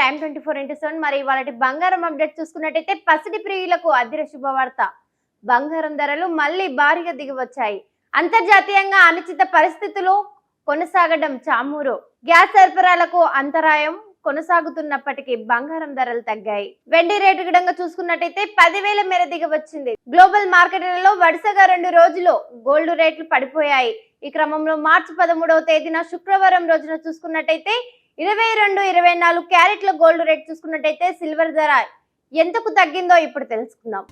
Time 24x7 మరి ఇవాళ బంగారం అప్డేట్ చూసుకున్నట్టయితే పసిడి ప్రియులకు అదిర శుభవార్త. బంగారం ధరలు మళ్ళీ భారీగా దిగి వచ్చాయి. అంతర్జాతీయంగా అనిశ్చిత పరిస్థితులు కొనసాగడం చామూరు. గ్యాస్ సరఫరాలకు అంతరాయం కొనసాగుతున్నప్పటికీ బంగారం ధరలు తగ్గాయి. వెండి రేటు గిడంగా చూసుకున్నట్టయితే 10,000 మేర దిగి వచ్చింది. గ్లోబల్ మార్కెట్లలో వరుసగా 2 రోజులు గోల్డ్ రేట్లు పడిపోయాయి. ఈ క్రమంలో మార్చి 13వ తేదీన శుక్రవారం రోజున చూసుకున్నట్టయితే 22-24 క్యారెట్ల గోల్డ్ రేట్ చూసుకున్నట్టయితే సిల్వర్ ధర ఎంతకు తగ్గిందో ఇప్పుడు తెలుసుకుందాం.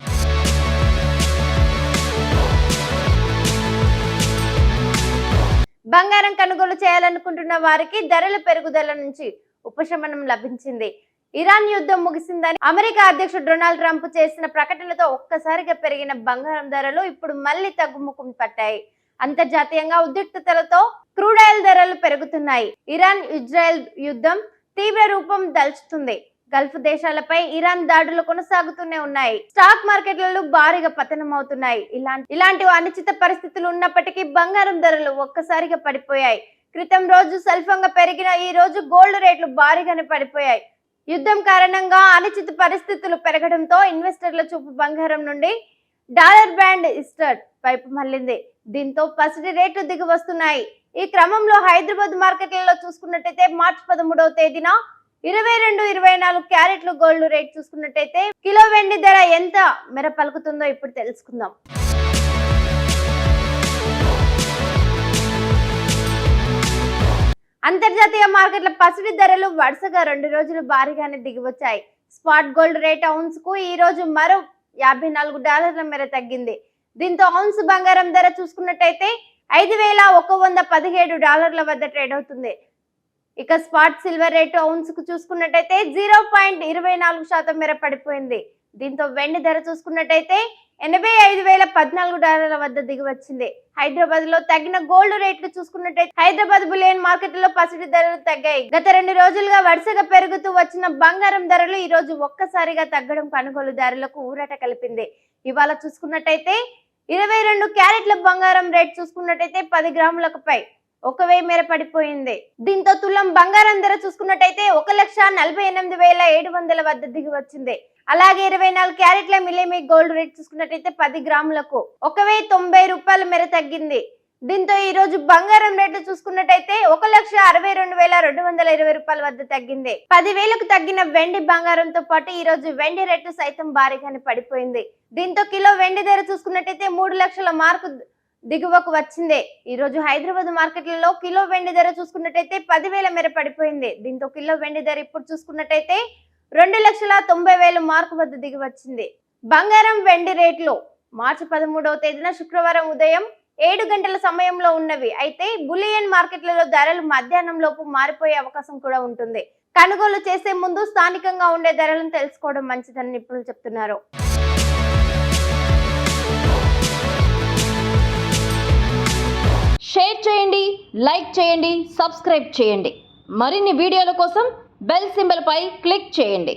బంగారం కొనుగోలు చేయాలనుకుంటున్న వారికి ధరల పెరుగుదల నుంచి ఉపశమనం లభించింది. ఇరాన్ యుద్ధం ముగిసిందని అమెరికా అధ్యక్షుడు డొనాల్డ్ ట్రంప్ చేసిన ప్రకటనతో ఒక్కసారిగా పెరిగిన బంగారం ధరలు ఇప్పుడు మళ్లీ తగ్గుముఖం పట్టాయి. అంతర్జాతీయంగా ఉద్రిక్తతలతో క్రూడ్ ఆయిల్ ధరలు పెరుగుతున్నాయి. ఇరాన్ ఇజ్రాయెల్ యుద్ధం తీవ్ర రూపం దల్చుతుంది. గల్ఫ్ దేశాలపై ఇరాన్ దాడులు కొనసాగుతూనే ఉన్నాయి. స్టాక్ మార్కెట్లలో భారీగా పతనం అవుతున్నాయి. ఇలాంటి అనిశ్చిత పరిస్థితులు ఉన్నప్పటికీ బంగారం ధరలు ఒక్కసారిగా పడిపోయాయి. క్రితం రోజు స్వల్పంగా పెరిగిన ఈ రోజు గోల్డ్ రేట్లు భారీగానే పడిపోయాయి. యుద్ధం కారణంగా అనిశ్చిత పరిస్థితులు పెరగడంతో ఇన్వెస్టర్ల చూపు బంగారం నుండి డాలర్ బ్యాండ్ ఇస్టర్డ్ వైపు మళ్లింది. దీంతో పసిడి రేట్లు దిగి వస్తున్నాయి. ఈ క్రమంలో హైదరాబాద్ మార్కెట్లలో చూసుకున్నట్టయితే మార్చి 13వ తేదీన 22-24 క్యారెట్లు గోల్డ్ రేట్ చూసుకున్నట్టయితే కిలో వెండి ధర ఎంత మేర పలుకుతుందో ఇప్పుడు తెలుసుకుందాం. అంతర్జాతీయ మార్కెట్ల పసిడి ధరలు వరుసగా 2 రోజులు భారీగానే దిగి వచ్చాయి. స్పాట్ గోల్డ్ రేట్ ఔన్స్ కు ఈ రోజు మరో $54 మేర తగ్గింది. దీంతో ఔన్స్ బంగారం ధర చూసుకున్నట్టయితే $5,117 వద్ద ట్రేడ్ అవుతుంది. ఇక స్పాట్ సిల్వర్ రేటు ఔన్స్ కు చూసుకున్నట్టయితే 0.24% మేర పడిపోయింది. దీంతో వెండి ధర చూసుకున్నట్టయితే $85,014 వద్ద దిగి వచ్చింది. హైదరాబాద్ లో తగ్గిన గోల్డ్ రేట్లు చూసుకున్నట్టయితే హైదరాబాద్ బులియన్ మార్కెట్లో పసిడి ధరలు తగ్గాయి. గత 2 రోజులుగా వరుసగా పెరుగుతూ వచ్చిన బంగారం ధరలు ఈ రోజు ఒక్కసారిగా తగ్గడం కొనుగోలుదారులకు ఊరట కలిపింది. ఇవాళ చూసుకున్నట్టయితే 22 క్యారెట్ల బంగారం రేట్ చూసుకున్నట్టయితే 10 గ్రాములకుపై 1,000 మేర పడిపోయింది. దీంతో తులం బంగారం ధర చూసుకున్నట్టయితే 1,48,700 వద్ద దిగి వచ్చింది. అలాగే 24 క్యారెట్ల మిలిమీ గోల్డ్ రేట్ చూసుకున్నట్టయితే 10 గ్రాములకు 1,090 మేర తగ్గింది. దీంతో ఈ రోజు బంగారం రేట్లు చూసుకున్నట్టయితే 1,62,220 వద్ద తగ్గింది. 10,000కు తగ్గిన వెండి బంగారంతో పాటు ఈ రోజు వెండి రేట్లు సైతం భారీగానే పడిపోయింది. దీంతో కిలో వెండి ధర చూసుకున్నట్టయితే 3 లక్షల మార్కు దిగువకు వచ్చింది. ఈ రోజు హైదరాబాద్ మార్కెట్లలో కిలో వెండి ధర చూసుకున్నట్టయితే 10,000 మేర పడిపోయింది. దీంతో కిలో వెండి ధర ఇప్పుడు చూసుకున్నట్టయితే 2,90,000 మార్కు వద్ద దిగి వచ్చింది. బంగారం వెండి రేట్లు మార్చి 13వ తేదీన శుక్రవారం ఉదయం 7 గంటల సమయంలో ఉన్నవి. అయితే బులియన్ మార్కెట్లలో ధరలు మధ్యాహ్నం లోపు మారిపోయే అవకాశం కూడా ఉంటుంది. కొనుగోలు చేసే ముందు స్థానికంగా ఉండే ధరలను తెలుసుకోవడం మంచిదని నిపుణులు చెప్తున్నారు. షేర్ చేయండి, లైక్ చేయండి, సబ్స్క్రైబ్ చేయండి. మరిన్ని వీడియోల కోసం బెల్ సింబల్ పై క్లిక్ చేయండి.